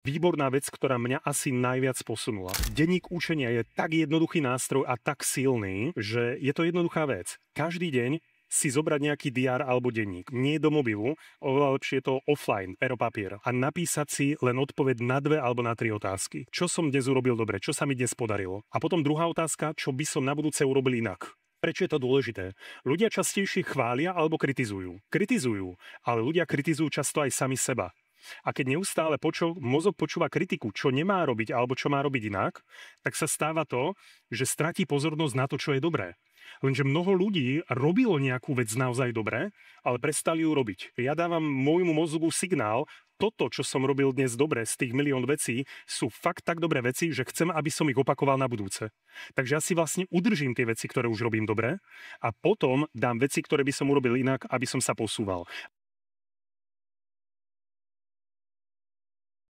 Výborná vec, ktorá mňa asi najviac posunula. Denník učenia je tak jednoduchý nástroj a tak silný, že je to jednoduchá vec. Každý deň si zobrať nejaký diár alebo denník. Nie do mobilu, oveľa lepšie je to offline, pero papier. A napísať si len odpoveď na 2 alebo na 3 otázky. Čo som dnes urobil dobre, čo sa mi dnes podarilo. A potom druhá otázka, čo by som na budúce urobil inak. Prečo je to dôležité? Ľudia častejšie chvália alebo kritizujú. Kritizujú, ale ľudia kritizujú často aj sami seba. A keď neustále mozog počúva kritiku, čo nemá robiť alebo čo má robiť inak, tak sa stáva to, že stratí pozornosť na to, čo je dobré. Lenže mnoho ľudí robilo nejakú vec naozaj dobre, ale prestali ju robiť. Ja dávam môjmu mozgu signál, toto, čo som robil dnes dobre z tých milión vecí, sú fakt tak dobré veci, že chcem, aby som ich opakoval na budúce. Takže ja si vlastne udržím tie veci, ktoré už robím dobre a potom dám veci, ktoré by som urobil inak, aby som sa posúval.